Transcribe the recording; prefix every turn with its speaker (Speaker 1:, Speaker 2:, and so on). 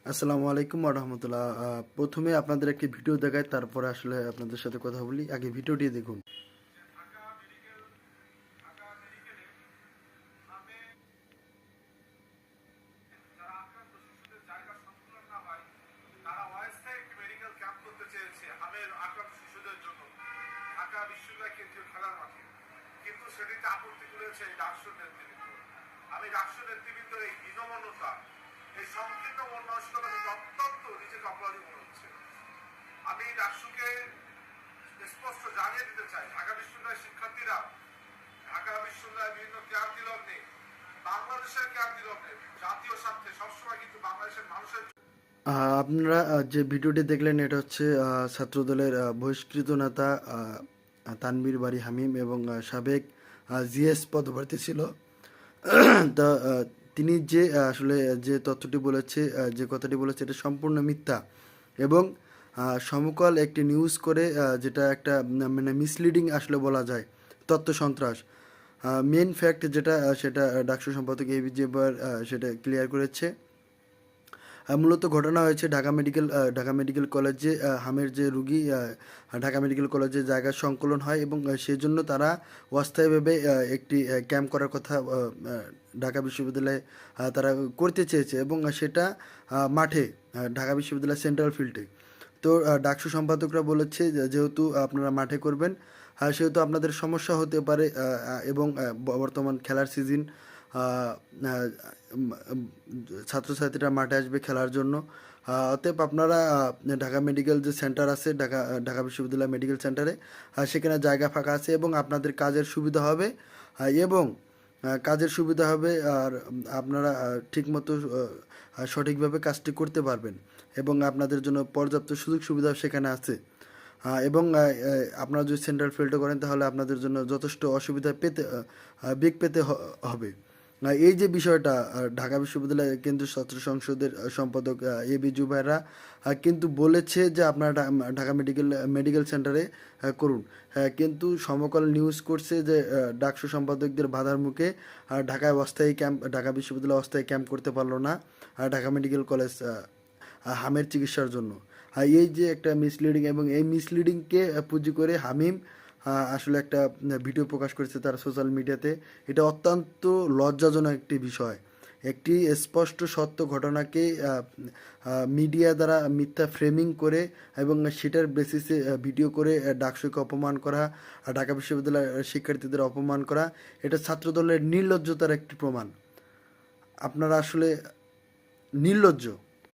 Speaker 1: আসসালামু আলাইকুম ওয়া রাহমাতুল্লাহ। প্রথমে আপনাদের একটি ভিডিও দেখাই, তারপরে আসলে আপনাদের সাথে কথা বলি। আগে ভিডিওটি দেখুন।
Speaker 2: যারা আক্রান্ত শিশুদের জায়গা সংকুলন না হয় তারা অস্থায়ী একটি মেডিকেল ক্যাম্প করতে চেয়েছে হামের আক্রান্ত শিশুদের জন্য ঢাকা বিশ্ববিদ্যালয় কেন্দ্রীয় খেলার মাঠে, কিন্তু সেটিতে আপত্তি তুলেছে ডাকসুর নেতৃবৃন্দ। আমি ডাকসুর নেতৃবৃন্দের এই হীনমন্যতা, এই সংকীর্ণ মন মানসিকতা থেকে অত্যন্ত নিজেকে অপরাধী মনে হচ্ছে। আমি ডাকসুকে স্পষ্ট জানিয়ে দিতে চাই, ঢাকা বিশ্ববিদ্যালয়ের শিক্ষার্থীরা ঢাকা বিশ্ববিদ্যালয়ের বিভিন্ন ক্যাম্প দিলগ্নে, বাংলাদেশের ক্যাম্প দিলগ্নে জাতীয় স্বার্থে সবসময় কিন্তু বাংলাদেশের মানুষের।
Speaker 1: আপনারা যে ভিডিওটি দেখলেন, এটা হচ্ছে ছাত্রদলের বহিষ্কৃত নেতা তানভীর বারী হামিম এবং সাবেক জিএস পদপ্রার্থী ছিল। তা তিনি যে আসলে যে তথ্যটি বলেছে, যে কথাটি বলেছে, এটা সম্পূর্ণ মিথ্যা এবং সমকাল একটি নিউজ করে, যেটা একটা মানে মিসলিডিং আসলে বলা যায়, তথ্য সন্ত্রাস। মেন ফ্যাক্ট যেটা, সেটা ডাকসু সম্পাদক এবি জেবার সেটা ক্লিয়ার করেছে। মূলত ঘটনা হয়েছে ঢাকা মেডিকেল কলেজে হামের যে রুগী, ঢাকা মেডিকেল কলেজে জায়গার সংকলন হয় এবং সেজন্য তারা অস্থায়ীভাবে একটি ক্যাম্প করার কথা ঢাকা বিশ্ববিদ্যালয়ে তারা করতে চেয়েছে এবং সেটা মাঠে, ঢাকা বিশ্ববিদ্যালয় সেন্ট্রাল ফিল্ডে। তো ডাকসু সম্পাদকরা বলেছে যেহেতু আপনারা মাঠে করবেন, সেহেতু আপনাদের সমস্যা হতে পারে এবং বর্তমান খেলার সিজন, ছাত্রছাত্রীরা মাঠে আসবে খেলার জন্য। অতএব আপনারা ঢাকা মেডিকেল যে সেন্টার আছে, ঢাকা বিশ্ববিদ্যালয় মেডিকেল সেন্টারে, সেখানে জায়গা ফাঁকা আছে এবং আপনাদের কাজের সুবিধা হবে এবং কাজের সুবিধা হবে আর আপনারা ঠিকমতো সঠিকভাবে কাজটি করতে পারবেন এবং আপনাদের জন্য পর্যাপ্ত সুযোগ সুবিধা সেখানে আছে। এবং আপনারা যদি সেন্ট্রাল ফিল্ডে করেন তাহলে আপনাদের জন্য যথেষ্ট অসুবিধা বেগ পেতে হবে। এই যে বিষয়টা, ঢাকা বিশ্ববিদ্যালয় কেন্দ্রীয় ছাত্র সংসদের সম্পাদক এবি জুবাইরা কিন্তু বলেছে যে আপনারা ঢাকা মেডিকেল সেন্টারে করুন, কিন্তু সমকাল নিউজ করছে যে ডাকসু সম্পাদকদের বাধার মুখে ঢাকা বিশ্ববিদ্যালয় অস্থায়ী ক্যাম্প করতে পারলো না ঢাকা মেডিকেল কলেজ হামের চিকিৎসার জন্য। এই যে একটা মিসলিডিং, এবং এই মিসলিডিংকে পুঁজি করে হামিম আসলে একটা ভিডিও প্রকাশ করেছে তার সোশ্যাল মিডিয়াতে। এটা অত্যন্ত লজ্জাজনক একটি বিষয়। একটি স্পষ্ট সত্য ঘটনাকে মিডিয়া দ্বারা মিথ্যা ফ্রেমিং করে এবং সেটার বেসিসে ভিডিও করে ডাকসুকে অপমান করা, ঢাকা বিশ্ববিদ্যালয়ের শিক্ষার্থীদের অপমান করা, এটা ছাত্রদলের নির্লজ্জতার একটি প্রমাণ। আপনারা আসলে নির্লজ্জ।